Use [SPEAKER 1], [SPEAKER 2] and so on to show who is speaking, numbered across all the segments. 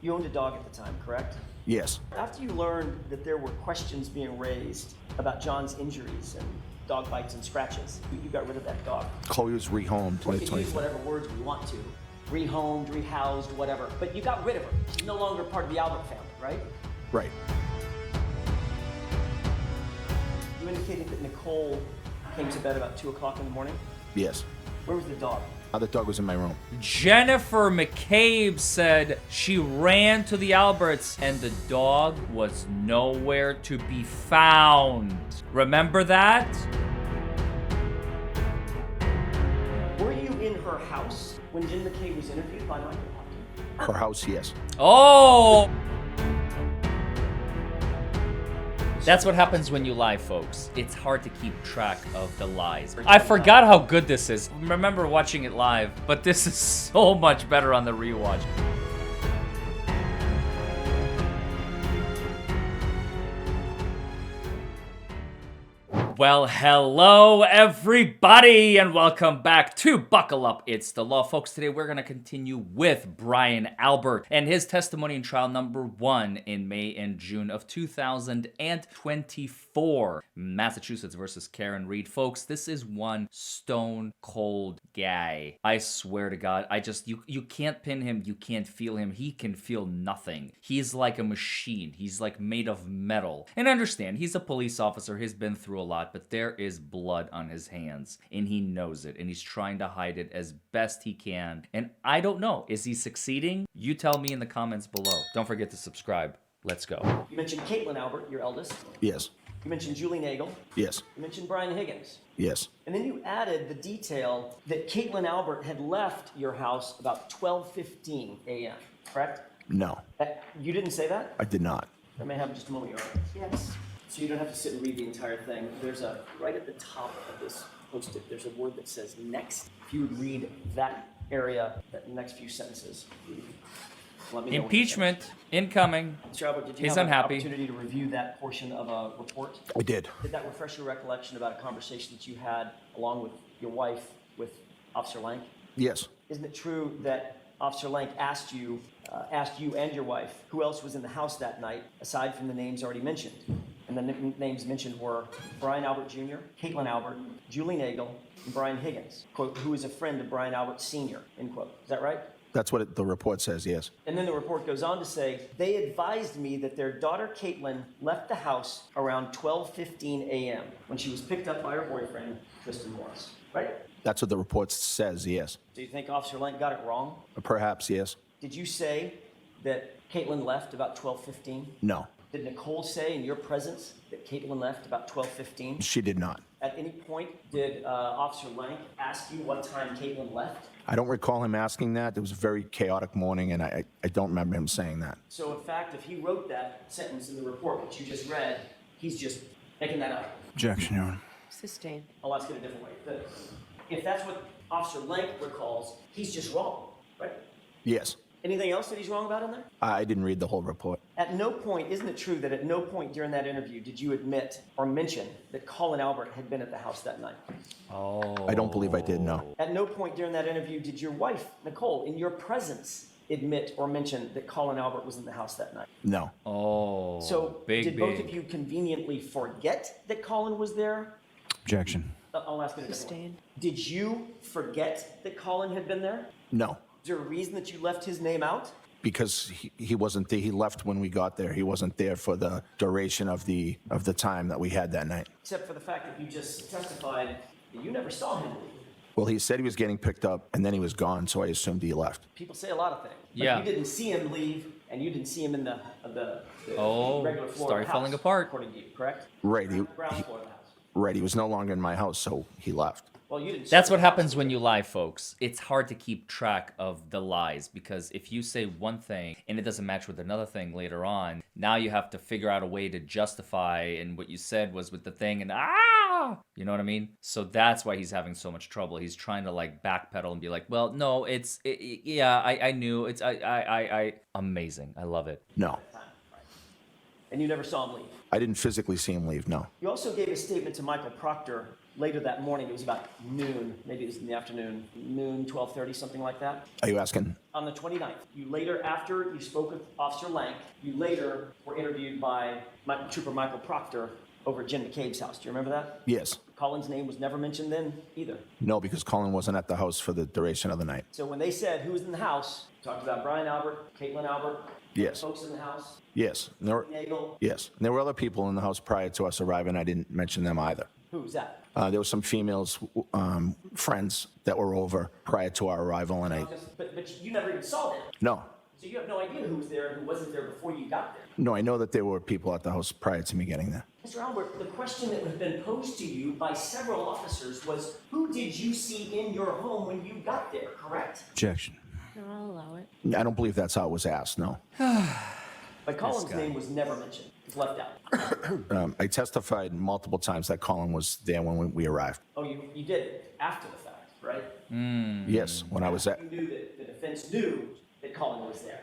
[SPEAKER 1] You owned a dog at the time, correct?
[SPEAKER 2] Yes.
[SPEAKER 1] After you learned that there were questions being raised about John's injuries and dog bites and scratches, you got rid of that dog.
[SPEAKER 2] Chloe was rehomed.
[SPEAKER 1] We can use whatever words we want to. Rehomed, rehoused, whatever. But you got rid of her. She's no longer part of the Albert family, right?
[SPEAKER 2] Right.
[SPEAKER 1] You indicated that Nicole came to bed about 2 o'clock in the morning?
[SPEAKER 2] Yes.
[SPEAKER 1] Where was the dog?
[SPEAKER 2] The dog was in my room.
[SPEAKER 3] Jennifer McCabe said she ran to the Alberts and the dog was nowhere to be found. Remember that?
[SPEAKER 1] Were you in her house when Jen McCabe was interviewed by Michael?
[SPEAKER 2] Her house, yes.
[SPEAKER 3] Oh! That's what happens when you lie, folks. It's hard to keep track of the lies. I forgot how good this is. Remember watching it live, but this is so much better on the rewatch. Well, hello everybody, and welcome back to Buckle Up, It's the Law. Folks, today we're going to continue with Brian Albert and his testimony in trial number 1 in May and June of 2024. Massachusetts versus Karen Reed. Folks, this is one stone cold guy. I swear to God, you can't pin him, you can't feel him. He can feel nothing. He's like a machine. He's like made of metal. And understand, he's a police officer. He's been through a lot, but there is blood on his hands and he knows it and he's trying to hide it as best he can. And I don't know, is he succeeding? You tell me in the comments below. Don't forget to subscribe. Let's go.
[SPEAKER 1] You mentioned Caitlin Albert, your eldest.
[SPEAKER 2] Yes.
[SPEAKER 1] You mentioned Julie Nagel.
[SPEAKER 2] Yes.
[SPEAKER 1] You mentioned Brian Higgins.
[SPEAKER 2] Yes.
[SPEAKER 1] And then you added the detail that Caitlin Albert had left your house about 12:15 a.m., correct?
[SPEAKER 2] No.
[SPEAKER 1] You didn't say that?
[SPEAKER 2] I did not.
[SPEAKER 1] I may have just a moment, Your Honor. Yes. So you don't have to sit and read the entire thing. There's right at the top of this post-it, there's a word that says next. If you would read that area, that next few sentences, let me know.
[SPEAKER 3] Impeachment incoming.
[SPEAKER 1] Mr. Albert, did you
[SPEAKER 3] He's
[SPEAKER 1] have
[SPEAKER 3] unhappy.
[SPEAKER 1] an opportunity to review that portion of a report?
[SPEAKER 2] I did.
[SPEAKER 1] Did that refresh your recollection about a conversation that you had along with your wife with Officer Lank?
[SPEAKER 2] Yes.
[SPEAKER 1] Isn't it true that Officer Lank asked you and your wife who else was in the house that night aside from the names already mentioned? And the names mentioned were Brian Albert Jr., Caitlin Albert, Julie Nagel, and Brian Higgins, quote, who is a friend of Brian Albert Sr., end quote. Is that right?
[SPEAKER 2] That's what the report says, yes.
[SPEAKER 1] And then the report goes on to say, they advised me that their daughter Caitlin left the house around 12:15 a.m. when she was picked up by her boyfriend, Tristan Morris, right?
[SPEAKER 2] That's what the report says, yes.
[SPEAKER 1] Do you think Officer Lank got it wrong?
[SPEAKER 2] Perhaps, yes.
[SPEAKER 1] Did you say that Caitlin left about 12:15?
[SPEAKER 2] No.
[SPEAKER 1] Did Nicole say in your presence that Caitlin left about 12:15?
[SPEAKER 2] She did not.
[SPEAKER 1] At any point, did Officer Lank ask you what time Caitlin left?
[SPEAKER 2] I don't recall him asking that. It was a very chaotic morning, and I don't remember him saying that.
[SPEAKER 1] So, in fact, if he wrote that sentence in the report that you just read, he's just making that up.
[SPEAKER 2] Objection, Your Honor.
[SPEAKER 4] Sustained.
[SPEAKER 1] I'll ask it a different way. If that's what Officer Lank recalls, he's just wrong, right?
[SPEAKER 2] Yes.
[SPEAKER 1] Anything else that he's wrong about in there?
[SPEAKER 2] I didn't read the whole report.
[SPEAKER 1] At no point, isn't it true that at no point during that interview did you admit or mention that Colin Albert had been at the house that night?
[SPEAKER 3] Oh.
[SPEAKER 2] I don't believe I did, no.
[SPEAKER 1] At no point during that interview did your wife, Nicole, in your presence, admit or mention that Colin Albert was in the house that night?
[SPEAKER 2] No.
[SPEAKER 3] Oh.
[SPEAKER 1] So
[SPEAKER 3] big,
[SPEAKER 1] did both of you conveniently forget that Colin was there?
[SPEAKER 2] Objection.
[SPEAKER 1] I'll ask it a different way.
[SPEAKER 4] Sustained.
[SPEAKER 1] Did you forget that Colin had been there?
[SPEAKER 2] No.
[SPEAKER 1] Is there a reason that you left his name out?
[SPEAKER 2] Because he wasn't there. He left when we got there. He wasn't there for the duration of the time that we had that night.
[SPEAKER 1] Except for the fact that you just testified that you never saw him leave.
[SPEAKER 2] Well, he said he was getting picked up, and then he was gone, so I assumed he left.
[SPEAKER 1] People say a lot of things. But
[SPEAKER 3] Yeah.
[SPEAKER 1] you didn't see him leave, and you didn't see him in the
[SPEAKER 3] Oh,
[SPEAKER 1] regular floor
[SPEAKER 3] started
[SPEAKER 1] of the
[SPEAKER 3] falling
[SPEAKER 1] house,
[SPEAKER 3] apart.
[SPEAKER 1] according to you, correct?
[SPEAKER 2] Right.
[SPEAKER 1] Ground floor of the house.
[SPEAKER 2] Right. He was no longer in my house, so he left.
[SPEAKER 1] Well, you didn't.
[SPEAKER 3] That's what happens when you lie, folks. It's hard to keep track of the lies because if you say one thing and it doesn't match with another thing later on, now you have to figure out a way to justify and what you said was with the thing and you know what I mean? So that's why he's having so much trouble. He's trying to like backpedal and be like, well, no, I knew it's, I, amazing. I love it.
[SPEAKER 2] No.
[SPEAKER 1] And you never saw him leave.
[SPEAKER 2] I didn't physically see him leave, no.
[SPEAKER 1] You also gave a statement to Michael Proctor later that morning. It was about noon, maybe it was in the afternoon, noon, 12:30, something like that.
[SPEAKER 2] Are you asking?
[SPEAKER 1] On the 29th, you later, after you spoke with Officer Lank, you later were interviewed by Trooper Michael Proctor over at Jim McCabe's house. Do you remember that?
[SPEAKER 2] Yes.
[SPEAKER 1] Colin's name was never mentioned then either.
[SPEAKER 2] No, because Colin wasn't at the house for the duration of the night.
[SPEAKER 1] So when they said who was in the house, talked about Brian Albert, Caitlin Albert,
[SPEAKER 2] Yes.
[SPEAKER 1] folks in the house,
[SPEAKER 2] Yes. And there were,
[SPEAKER 1] Nagel.
[SPEAKER 2] yes. And there were other people in the house prior to us arriving. I didn't mention them either.
[SPEAKER 1] Who was that?
[SPEAKER 2] There were some females, friends that were over prior to our arrival, and
[SPEAKER 1] But you never even saw them.
[SPEAKER 2] no,
[SPEAKER 1] So you have no idea who was there and who wasn't there before you got there.
[SPEAKER 2] no, I know that there were people at the house prior to me getting there.
[SPEAKER 1] Mr. Albert, the question that had been posed to you by several officers was, who did you see in your home when you got there, correct?
[SPEAKER 2] Objection.
[SPEAKER 4] No, I'll allow it.
[SPEAKER 2] I don't believe that's how it was asked, no.
[SPEAKER 1] But Colin's
[SPEAKER 3] guy.
[SPEAKER 1] name was never mentioned. It was left out.
[SPEAKER 2] I testified multiple times that Colin was there when we arrived.
[SPEAKER 1] Oh, you did it after the fact, right?
[SPEAKER 2] Yes, when I was at.
[SPEAKER 1] You knew that the defense knew that Colin was there.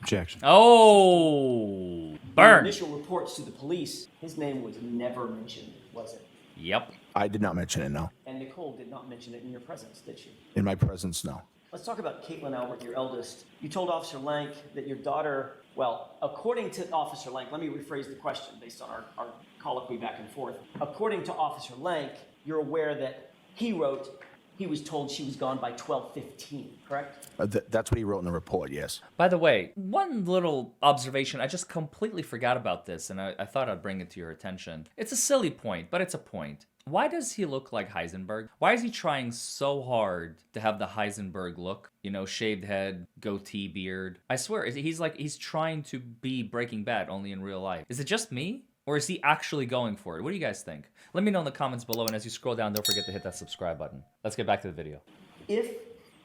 [SPEAKER 2] Objection.
[SPEAKER 3] Oh,
[SPEAKER 1] In
[SPEAKER 3] burn.
[SPEAKER 1] initial reports to the police, his name was never mentioned, was it?
[SPEAKER 3] Yep.
[SPEAKER 2] I did not mention it, no.
[SPEAKER 1] And Nicole did not mention it in your presence, did she?
[SPEAKER 2] In my presence, no.
[SPEAKER 1] Let's talk about Caitlin Albert, your eldest. You told Officer Lank that your daughter, well, according to Officer Lank, let me rephrase the question based on our colloquy back and forth. According to Officer Lank, you're aware that he wrote he was told she was gone by 12:15, correct?
[SPEAKER 2] That's what he wrote in the report, yes.
[SPEAKER 3] By the way, one little observation. I just completely forgot about this, and I thought I'd bring it to your attention. It's a silly point, but it's a point. Why does he look like Heisenberg? Why is he trying so hard to have the Heisenberg look? You know, shaved head, goatee, beard. I swear, he's trying to be Breaking Bad, only in real life. Is it just me? Or is he actually going for it? What do you guys think? Let me know in the comments below, and as you scroll down, don't forget to hit that subscribe button. Let's get back to the video.
[SPEAKER 1] If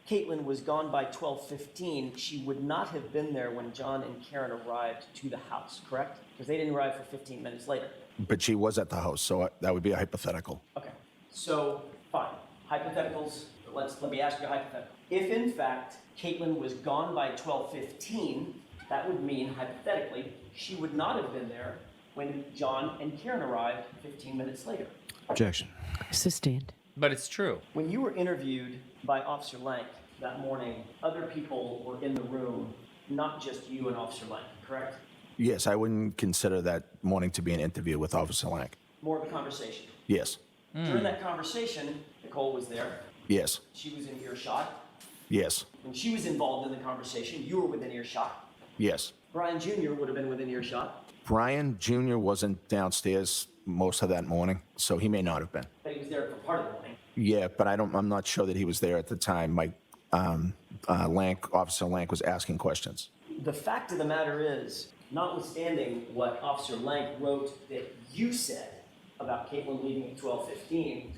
[SPEAKER 1] Caitlin was gone by 12:15, she would not have been there when John and Karen arrived to the house, correct? Because they didn't arrive for 15 minutes later.
[SPEAKER 2] But she was at the house, so that would be a hypothetical.
[SPEAKER 1] Okay, so fine. Hypotheticals. Let me ask you a hypothetical. If in fact Caitlin was gone by 12:15, that would mean hypothetically she would not have been there when John and Karen arrived 15 minutes later.
[SPEAKER 2] Objection.
[SPEAKER 4] Sustained.
[SPEAKER 3] But it's true.
[SPEAKER 1] When you were interviewed by Officer Lank that morning, other people were in the room, not just you and Officer Lank, correct?
[SPEAKER 2] Yes, I wouldn't consider that morning to be an interview with Officer Lank.
[SPEAKER 1] More of a conversation.
[SPEAKER 2] Yes.
[SPEAKER 1] During that conversation, Nicole was there.
[SPEAKER 2] Yes.
[SPEAKER 1] She was in earshot.
[SPEAKER 2] Yes.
[SPEAKER 1] When she was involved in the conversation, you were within earshot.
[SPEAKER 2] Yes.
[SPEAKER 1] Brian Jr. would have been within earshot,
[SPEAKER 2] Brian Jr. wasn't downstairs most of that morning, so he may not have been.
[SPEAKER 1] but he was there for part of the morning.
[SPEAKER 2] Yeah, but I'm not sure that he was there at the time. Officer Lank was asking questions.
[SPEAKER 1] The fact of the matter is, notwithstanding what Officer Lank wrote that you said about Caitlin leaving at 12:15,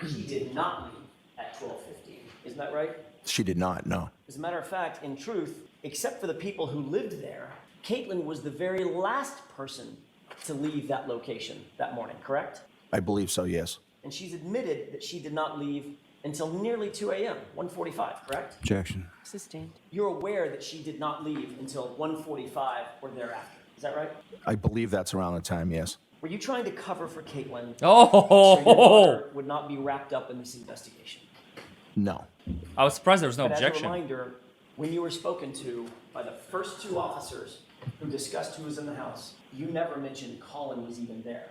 [SPEAKER 1] she did not leave at 12:15. Isn't that right?
[SPEAKER 2] She did not, no.
[SPEAKER 1] As a matter of fact, in truth, except for the people who lived there, Caitlin was the very last person to leave that location that morning, correct?
[SPEAKER 2] I believe so, yes.
[SPEAKER 1] And she's admitted that she did not leave until nearly 2 a.m., 1:45, correct?
[SPEAKER 2] Objection.
[SPEAKER 4] Sustained.
[SPEAKER 1] You're aware that she did not leave until 1:45 or thereafter. Is that right?
[SPEAKER 2] I believe that's around the time, yes.
[SPEAKER 1] Were you trying to cover for Caitlin so
[SPEAKER 3] Oh,
[SPEAKER 1] your daughter would not be wrapped up in this investigation?
[SPEAKER 2] No.
[SPEAKER 3] I was surprised there was no
[SPEAKER 1] But as a
[SPEAKER 3] objection.
[SPEAKER 1] reminder, when you were spoken to by the first two officers who discussed who was in the house, you never mentioned Colin was even there,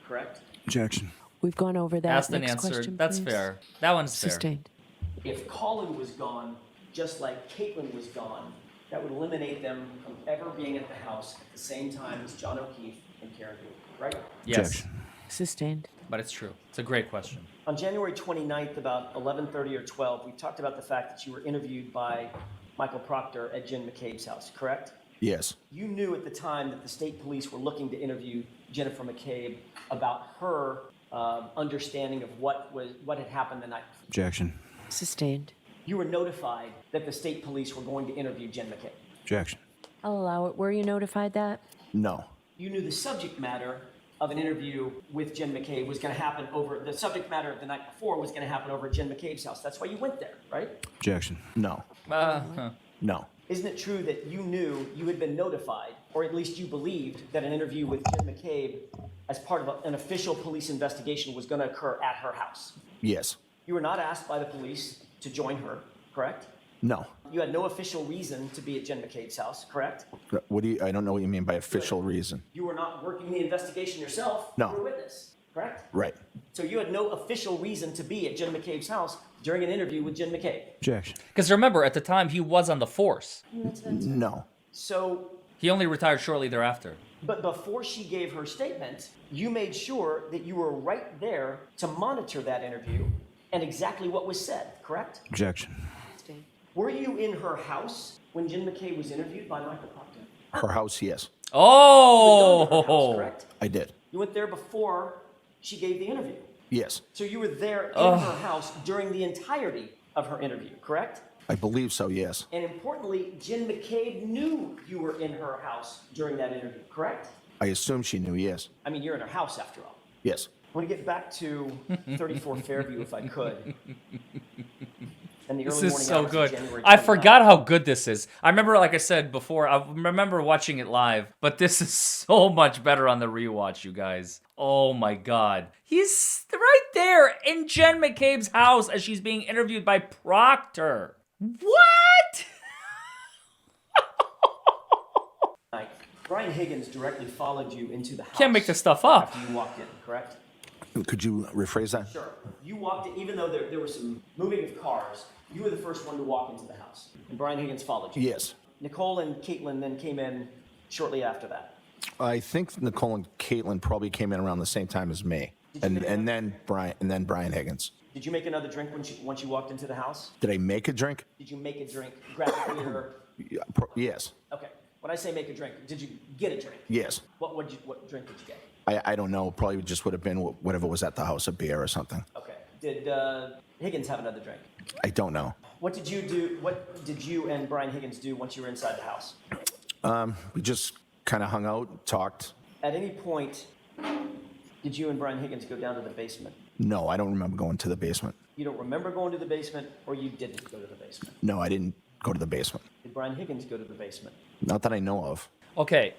[SPEAKER 1] correct?
[SPEAKER 2] Objection.
[SPEAKER 4] We've gone over that.
[SPEAKER 3] Asked and
[SPEAKER 4] Next
[SPEAKER 3] answered.
[SPEAKER 4] question,
[SPEAKER 3] That's
[SPEAKER 4] please.
[SPEAKER 3] fair. That one's fair.
[SPEAKER 4] Sustained.
[SPEAKER 1] If Colin was gone, just like Caitlin was gone, that would eliminate them from ever being at the house at the same time as John O'Keefe and Karen Hewitt, right?
[SPEAKER 3] Yes,
[SPEAKER 4] Sustained.
[SPEAKER 3] but it's true. It's a great question.
[SPEAKER 1] On January 29th, about 11:30 or 12, we talked about the fact that you were interviewed by Michael Proctor at Jen McCabe's house, correct?
[SPEAKER 2] Yes.
[SPEAKER 1] You knew at the time that the state police were looking to interview Jennifer McCabe about her understanding of what had happened the night before.
[SPEAKER 2] Objection.
[SPEAKER 4] Sustained.
[SPEAKER 1] You were notified that the state police were going to interview Jen McCabe.
[SPEAKER 2] Objection.
[SPEAKER 4] I'll allow it. Were you notified that?
[SPEAKER 2] No.
[SPEAKER 1] You knew the subject matter of an interview with Jen McCabe was going to happen the subject matter of the night before was going to happen over at Jen McCabe's house. That's why you went there, right?
[SPEAKER 2] Objection. No.
[SPEAKER 3] Huh.
[SPEAKER 2] No.
[SPEAKER 1] Isn't it true that you knew you had been notified, or at least you believed, that an interview with Jim McCabe as part of an official police investigation was going to occur at her house?
[SPEAKER 2] Yes.
[SPEAKER 1] You were not asked by the police to join her, correct?
[SPEAKER 2] No.
[SPEAKER 1] You had no official reason to be at Jen McCabe's house, correct?
[SPEAKER 2] I don't know what you mean by official reason.
[SPEAKER 1] You were not working the investigation yourself.
[SPEAKER 2] No.
[SPEAKER 1] You were a witness, correct?
[SPEAKER 2] Right.
[SPEAKER 1] So you had no official reason to be at Jen McCabe's house during an interview with Jen McCabe.
[SPEAKER 2] Objection.
[SPEAKER 3] Because remember, at the time, he was on the force.
[SPEAKER 2] No.
[SPEAKER 1] So,
[SPEAKER 3] He only retired shortly thereafter.
[SPEAKER 1] but before she gave her statement, you made sure that you were right there to monitor that interview and exactly what was said, correct?
[SPEAKER 2] Objection.
[SPEAKER 4] Sustained.
[SPEAKER 1] Were you in her house when Jen McCabe was interviewed by Michael Proctor?
[SPEAKER 2] Her house, yes.
[SPEAKER 1] You had gone to her house,
[SPEAKER 3] Oh!
[SPEAKER 1] correct?
[SPEAKER 2] I did.
[SPEAKER 1] You went there before she gave the interview.
[SPEAKER 2] Yes.
[SPEAKER 1] So you were there in her house during the entirety of her interview, correct?
[SPEAKER 2] I believe so, yes.
[SPEAKER 1] And importantly, Jen McCabe knew you were in her house during that interview, correct?
[SPEAKER 2] I assume she knew, yes.
[SPEAKER 1] I mean, you're in her house after all.
[SPEAKER 2] Yes.
[SPEAKER 1] I want to get back to 34 Fairview if I could. And the
[SPEAKER 3] This
[SPEAKER 1] early
[SPEAKER 3] is
[SPEAKER 1] morning
[SPEAKER 3] so
[SPEAKER 1] hours of
[SPEAKER 3] good.
[SPEAKER 1] January
[SPEAKER 3] I
[SPEAKER 1] 29th.
[SPEAKER 3] forgot how good this is. I remember, like I said before, I remember watching it live, but this is so much better on the rewatch, you guys. Oh my god. He's right there in Jen McCabe's house as she's being interviewed by Proctor. What?
[SPEAKER 1] Like, Brian Higgins directly followed you into the house.
[SPEAKER 3] Can't make this stuff up.
[SPEAKER 1] After you walked in, correct?
[SPEAKER 2] Could you rephrase that?
[SPEAKER 1] Sure. You walked in, even though there was some moving of cars, you were the first one to walk into the house. And Brian Higgins followed you.
[SPEAKER 2] Yes.
[SPEAKER 1] Nicole and Caitlin then came in shortly after that.
[SPEAKER 2] I think Nicole and Caitlin probably came in around the same time as me. And then Brian Higgins.
[SPEAKER 1] Did you make another drink once you walked into the house?
[SPEAKER 2] Did I make a drink?
[SPEAKER 1] Did you make a drink? Grab a beer?
[SPEAKER 2] Yes.
[SPEAKER 1] Okay. When I say make a drink, did you get a drink?
[SPEAKER 2] Yes.
[SPEAKER 1] What drink did you get?
[SPEAKER 2] I don't know. Probably just would have been whatever was at the house, a beer or something.
[SPEAKER 1] Okay. Did Higgins have another drink?
[SPEAKER 2] I don't know.
[SPEAKER 1] What did you do? What did you and Brian Higgins do once you were inside the house?
[SPEAKER 2] We just kind of hung out, talked.
[SPEAKER 1] At any point, did you and Brian Higgins go down to the basement?
[SPEAKER 2] No, I don't remember going to the basement.
[SPEAKER 1] You don't remember going to the basement, or you didn't go to the basement?
[SPEAKER 2] No, I didn't go to the basement.
[SPEAKER 1] Did Brian Higgins go to the basement?
[SPEAKER 2] Not that I know of.
[SPEAKER 3] Okay,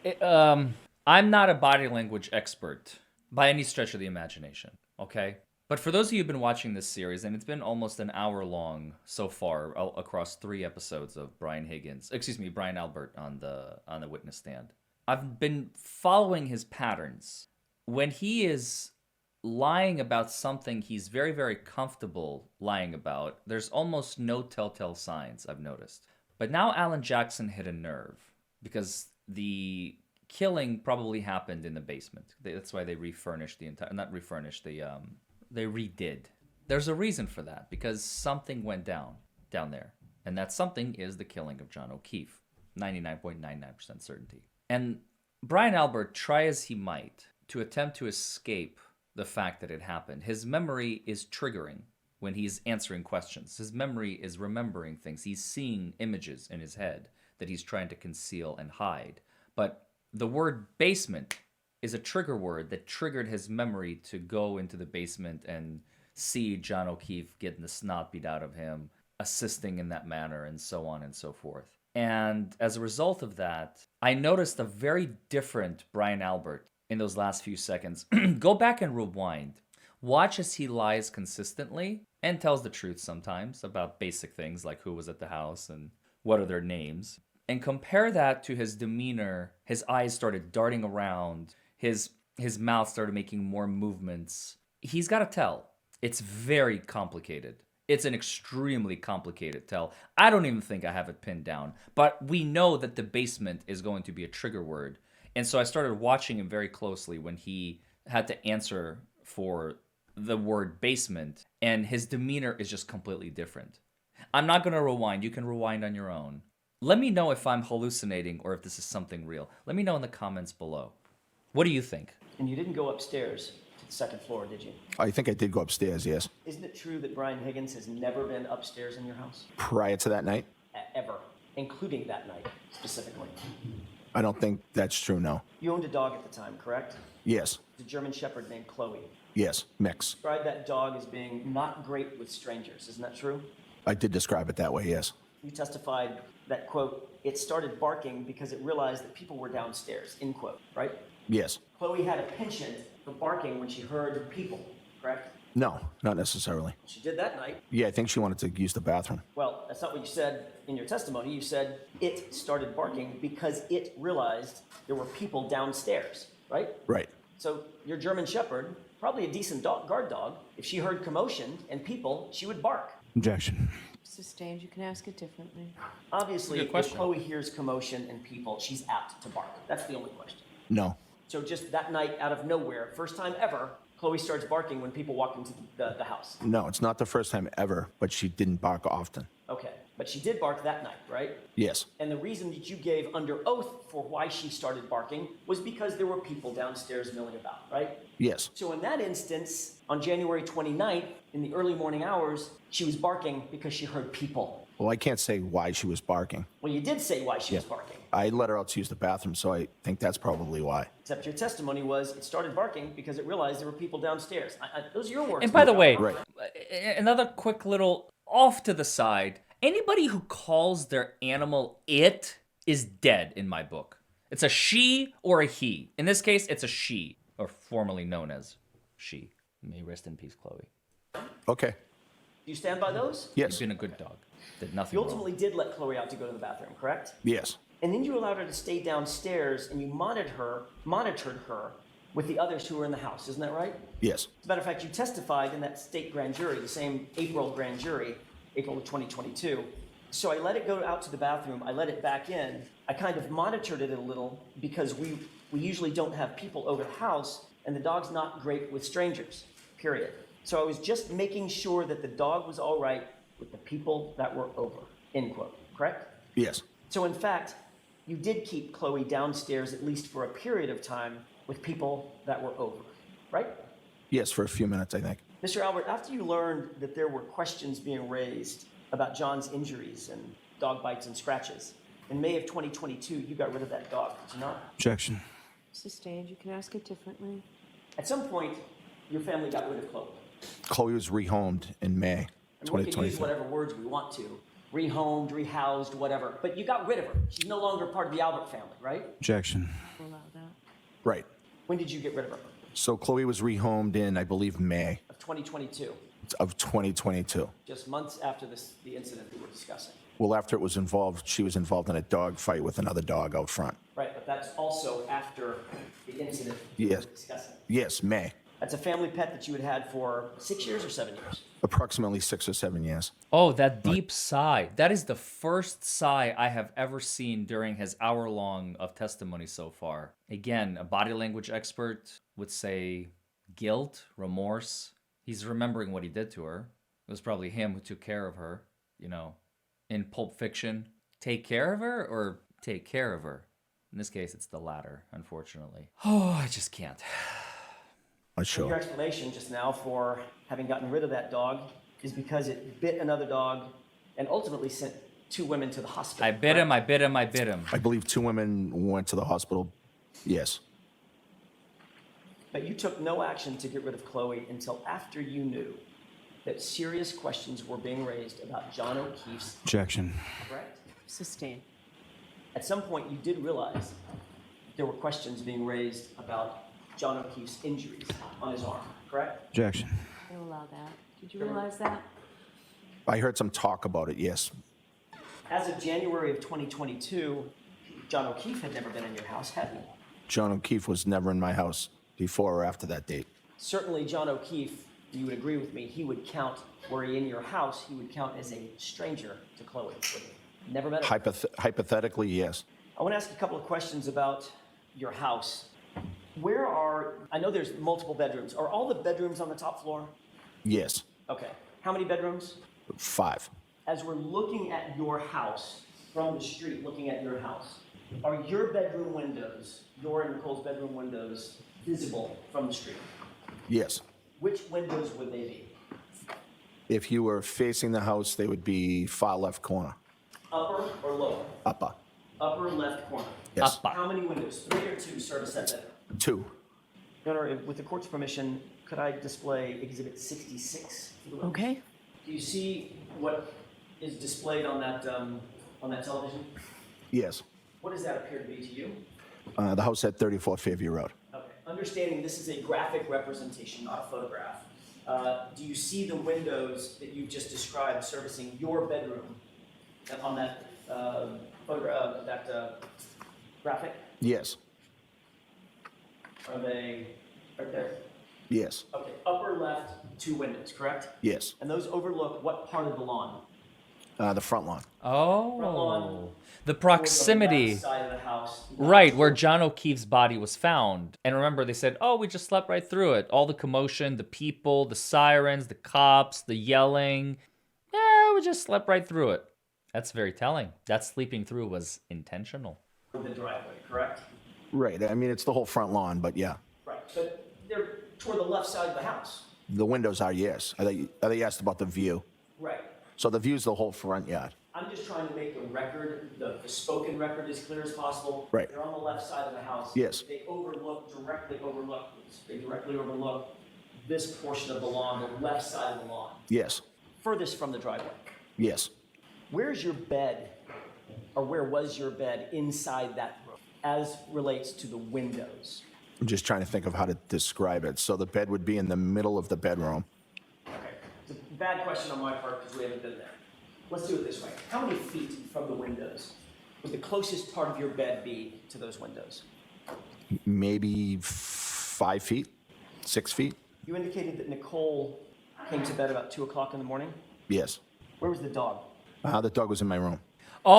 [SPEAKER 3] I'm not a body language expert by any stretch of the imagination, okay? But for those of you who've been watching this series, and it's been almost an hour long so far across 3 episodes of Brian Albert on the witness stand. I've been following his patterns. When he is lying about something he's very, very comfortable lying about, there's almost no telltale signs, I've noticed. But now Alan Jackson hit a nerve because the killing probably happened in the basement. That's why they refurnished the entire, not refurnished, they redid. There's a reason for that, because something went down there. And that something is the killing of John O'Keefe. 99.99% certainty. And Brian Albert, try as he might to attempt to escape the fact that it happened, his memory is triggering when he's answering questions. His memory is remembering things. He's seeing images in his head that he's trying to conceal and hide. But the word basement is a trigger word that triggered his memory to go into the basement and see John O'Keefe getting the snot beat out of him, assisting in that manner, and so on and so forth. And as a result of that, I noticed a very different Brian Albert in those last few seconds. Go back and rewind. Watch as he lies consistently and tells the truth sometimes about basic things like who was at the house and what are their names. And compare that to his demeanor. His eyes started darting around. His mouth started making more movements. He's got to tell. It's very complicated. It's an extremely complicated tell. I don't even think I have it pinned down. But we know that the basement is going to be a trigger word. And so I started watching him very closely when he had to answer for the word basement. And his demeanor is just completely different. I'm not going to rewind. You can rewind on your own. Let me know if I'm hallucinating or if this is something real. Let me know in the comments below. What do you think?
[SPEAKER 1] And you didn't go upstairs to the second floor, did you?
[SPEAKER 2] I think I did go upstairs, yes.
[SPEAKER 1] Isn't it true that Brian Higgins has never been upstairs in your house?
[SPEAKER 2] Prior to that night?
[SPEAKER 1] Ever. Including that night, specifically.
[SPEAKER 2] I don't think that's true, no.
[SPEAKER 1] You owned a dog at the time, correct?
[SPEAKER 2] Yes.
[SPEAKER 1] The German Shepherd named Chloe.
[SPEAKER 2] Yes. Mix.
[SPEAKER 1] Describe that dog as being not great with strangers. Isn't that true?
[SPEAKER 2] I did describe it that way, yes.
[SPEAKER 1] You testified that, quote, it started barking because it realized that people were downstairs, end quote, right?
[SPEAKER 2] Yes.
[SPEAKER 1] Chloe had a penchant for barking when she heard people, correct?
[SPEAKER 2] No, not necessarily.
[SPEAKER 1] She did that night.
[SPEAKER 2] Yeah, I think she wanted to use the bathroom.
[SPEAKER 1] Well, that's not what you said in your testimony. You said it started barking because it realized there were people downstairs, right?
[SPEAKER 2] Right.
[SPEAKER 1] So your German Shepherd, probably a decent guard dog, if she heard commotion and people, she would bark.
[SPEAKER 5] Objection.
[SPEAKER 4] Sustained. You can ask it differently.
[SPEAKER 1] Obviously,
[SPEAKER 3] Good
[SPEAKER 1] if
[SPEAKER 3] question.
[SPEAKER 1] Chloe hears commotion and people, she's apt to bark. That's the only question.
[SPEAKER 2] No.
[SPEAKER 1] So just that night, out of nowhere, first time ever, Chloe starts barking when people walk into the house.
[SPEAKER 2] No, it's not the first time ever, but she didn't bark often.
[SPEAKER 1] Okay, but she did bark that night, right?
[SPEAKER 2] Yes.
[SPEAKER 1] And the reason that you gave under oath for why she started barking was because there were people downstairs milling about, right?
[SPEAKER 2] Yes.
[SPEAKER 1] So in that instance, on January 29th, in the early morning hours, she was barking because she heard people.
[SPEAKER 2] Well, I can't say why she was barking.
[SPEAKER 1] Well, you did say why she was barking.
[SPEAKER 2] I let her out to use the bathroom, so I think that's probably why.
[SPEAKER 1] Except your testimony was it started barking because it realized there were people downstairs. Those are your words.
[SPEAKER 3] And by the way,
[SPEAKER 2] Right.
[SPEAKER 3] another quick little off to the side. Anybody who calls their animal it is dead in my book. It's a she or a he. In this case, it's a she, or formerly known as she. May rest in peace, Chloe.
[SPEAKER 2] Okay.
[SPEAKER 1] Do you stand by those?
[SPEAKER 3] You've
[SPEAKER 2] Yes.
[SPEAKER 3] been a good dog. Did nothing
[SPEAKER 1] You
[SPEAKER 3] wrong.
[SPEAKER 1] ultimately did let Chloe out to go to the bathroom, correct?
[SPEAKER 2] Yes.
[SPEAKER 1] And then you allowed her to stay downstairs and you monitored her with the others who were in the house. Isn't that right?
[SPEAKER 2] Yes.
[SPEAKER 1] As a matter of fact, you testified in that state grand jury, the same April grand jury, April of 2022. So I let it go out to the bathroom. I let it back in. I kind of monitored it a little because we usually don't have people over the house and the dog's not great with strangers, period. So I was just making sure that the dog was all right with the people that were over, end quote, correct?
[SPEAKER 2] Yes.
[SPEAKER 1] So in fact, you did keep Chloe downstairs at least for a period of time with people that were over, right?
[SPEAKER 2] Yes, for a few minutes, I think.
[SPEAKER 1] Mr. Albert, after you learned that there were questions being raised about John's injuries and dog bites and scratches, in May of 2022, you got rid of that dog, did you not?
[SPEAKER 5] Objection.
[SPEAKER 4] Sustained. You can ask it differently.
[SPEAKER 1] At some point, your family got rid of Chloe.
[SPEAKER 2] Chloe was rehomed in May
[SPEAKER 1] I mean, we can use
[SPEAKER 2] 2023.
[SPEAKER 1] whatever words we want to, rehomed, rehoused, whatever, but you got rid of her. She's no longer part of the Albert family, right?
[SPEAKER 5] Objection.
[SPEAKER 4] Allow that.
[SPEAKER 2] Right.
[SPEAKER 1] When did you get rid of her?
[SPEAKER 2] So Chloe was rehomed in, I believe, May
[SPEAKER 1] Of 2022,
[SPEAKER 2] of 2022.
[SPEAKER 1] just months after the incident that we're discussing.
[SPEAKER 2] Well, after it was involved, she was involved in a dog fight with another dog out front.
[SPEAKER 1] Right, but that's also after the incident
[SPEAKER 2] Yes.
[SPEAKER 1] we're discussing.
[SPEAKER 2] Yes, May.
[SPEAKER 1] That's a family pet that you had had for 6 years or 7 years.
[SPEAKER 2] Approximately 6 or 7 years.
[SPEAKER 3] Oh, that deep sigh. That is the first sigh I have ever seen during his hour-long of testimony so far. Again, a body language expert would say guilt, remorse. He's remembering what he did to her. It was probably him who took care of her, you know. In Pulp Fiction, take care of her or take care of her? In this case, it's the latter, unfortunately. Oh, I just can't.
[SPEAKER 2] Not
[SPEAKER 1] Your
[SPEAKER 2] sure.
[SPEAKER 1] explanation just now for having gotten rid of that dog is because it bit another dog and ultimately sent 2 women to the hospital.
[SPEAKER 3] I bit him, I bit him, I bit him.
[SPEAKER 2] I believe 2 women went to the hospital. Yes.
[SPEAKER 1] But you took no action to get rid of Chloe until after you knew that serious questions were being raised about John O'Keefe's,
[SPEAKER 5] Objection.
[SPEAKER 1] correct?
[SPEAKER 4] Sustained.
[SPEAKER 1] At some point, you did realize there were questions being raised about John O'Keefe's injuries on his arm, correct?
[SPEAKER 5] Objection.
[SPEAKER 4] They'll allow that. Did you realize that?
[SPEAKER 2] I heard some talk about it, yes.
[SPEAKER 1] As of January of 2022, John O'Keefe had never been in your house, had he?
[SPEAKER 2] John O'Keefe was never in my house before or after that date.
[SPEAKER 1] Certainly, John O'Keefe, you would agree with me, he would count, were he in your house, he would count as a stranger to Chloe, wouldn't he? Never met her.
[SPEAKER 2] Hypothetically, yes.
[SPEAKER 1] I want to ask a couple of questions about your house. I know there's multiple bedrooms. Are all the bedrooms on the top floor?
[SPEAKER 2] Yes.
[SPEAKER 1] Okay. How many bedrooms?
[SPEAKER 2] 5.
[SPEAKER 1] As we're looking at your house, from the street, looking at your house, are your bedroom windows, your and Nicole's bedroom windows, visible from the street?
[SPEAKER 2] Yes.
[SPEAKER 1] Which windows would they be?
[SPEAKER 2] If you were facing the house, they would be far left corner.
[SPEAKER 1] Upper or lower?
[SPEAKER 2] Upper.
[SPEAKER 1] Upper left corner.
[SPEAKER 2] Yes.
[SPEAKER 3] Upper.
[SPEAKER 1] How many windows? 3 or 2 service that bedroom?
[SPEAKER 2] 2.
[SPEAKER 1] Your Honor, with the court's permission, could I display Exhibit 66?
[SPEAKER 4] Okay.
[SPEAKER 1] Do you see what is displayed on on that television?
[SPEAKER 2] Yes.
[SPEAKER 1] What does that appear to be to you?
[SPEAKER 2] The house at 34 Fairview Road.
[SPEAKER 1] Okay. Understanding this is a graphic representation, not a photograph. Do you see the windows that you've just described servicing your bedroom on that photograph, graphic?
[SPEAKER 2] Yes.
[SPEAKER 1] Are they right there?
[SPEAKER 2] Yes.
[SPEAKER 1] Okay. Upper left, 2 windows, correct?
[SPEAKER 2] Yes.
[SPEAKER 1] And those overlook what part of the lawn?
[SPEAKER 2] The front lawn.
[SPEAKER 3] Oh,
[SPEAKER 1] lawn.
[SPEAKER 3] the
[SPEAKER 1] Or
[SPEAKER 3] proximity.
[SPEAKER 1] the left side of the house.
[SPEAKER 3] Right, where John O'Keefe's body was found. And remember, they said, oh, we just slept right through it. All the commotion, the people, the sirens, the cops, the yelling. Yeah, we just slept right through it. That's very telling. That sleeping through was intentional.
[SPEAKER 1] The driveway, correct?
[SPEAKER 2] Right. I mean, it's the whole front lawn, but yeah.
[SPEAKER 1] Right. But they're toward the left side of the house.
[SPEAKER 2] The windows are, yes. I thought you asked about the view.
[SPEAKER 1] Right.
[SPEAKER 2] So the view's the whole front yard.
[SPEAKER 1] I'm just trying to make the record, the spoken record as clear as possible.
[SPEAKER 2] Right.
[SPEAKER 1] They're on the left side of the house.
[SPEAKER 2] Yes.
[SPEAKER 1] They directly overlook this portion of the lawn, the left side of the lawn.
[SPEAKER 2] Yes.
[SPEAKER 1] Furthest from the driveway.
[SPEAKER 2] Yes.
[SPEAKER 1] Where's your bed, or where was your bed inside that room, as relates to the windows?
[SPEAKER 2] I'm just trying to think of how to describe it. So the bed would be in the middle of the bedroom.
[SPEAKER 1] Okay, it's a bad question on my part because we haven't been there. Let's do it this way. How many feet from the windows would the closest part of your bed be to those windows?
[SPEAKER 2] Maybe 5 feet, 6 feet.
[SPEAKER 1] You indicated that Nicole came to bed about 2 o'clock in the morning.
[SPEAKER 2] Yes.
[SPEAKER 1] Where was the dog?
[SPEAKER 2] The dog was in my room.
[SPEAKER 3] Oh!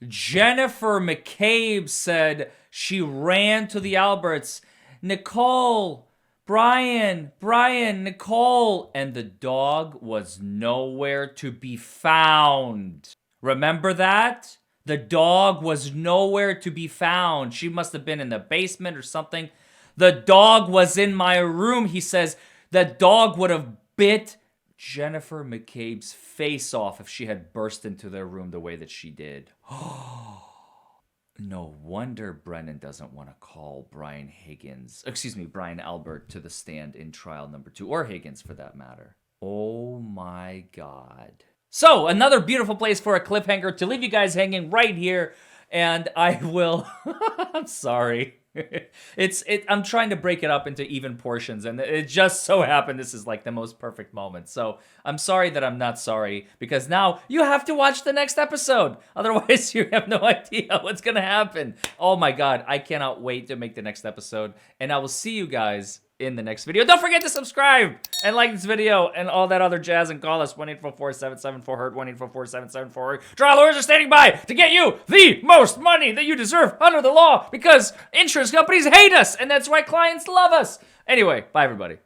[SPEAKER 3] Jennifer McCabe said she ran to the Alberts. Nicole, Brian, Nicole. And the dog was nowhere to be found. Remember that? The dog was nowhere to be found. She must have been in the basement or something. The dog was in my room, he says. The dog would have bit Jennifer McCabe's face off if she had burst into their room the way that she did. No wonder Brennan doesn't want to call Brian Albert to the stand in trial number 2, or Higgins for that matter. Oh my God. So, another beautiful place for a cliffhanger to leave you guys hanging right here. And I will, I'm sorry. I'm trying to break it up into even portions, and it just so happened this is like the most perfect moment. So I'm sorry that I'm not sorry, because now you have to watch the next episode. Otherwise, you have no idea what's going to happen. Oh my God, I cannot wait to make the next episode, and I will see you guys in the next video. Don't forget to subscribe and like this video and all that other jazz, and call us 1-844-774-HURT, 1-844-774-HURT. Trial lawyers are standing by to get you the most money that you deserve under the law, because insurance companies hate us, and that's why clients love us. Anyway, bye everybody.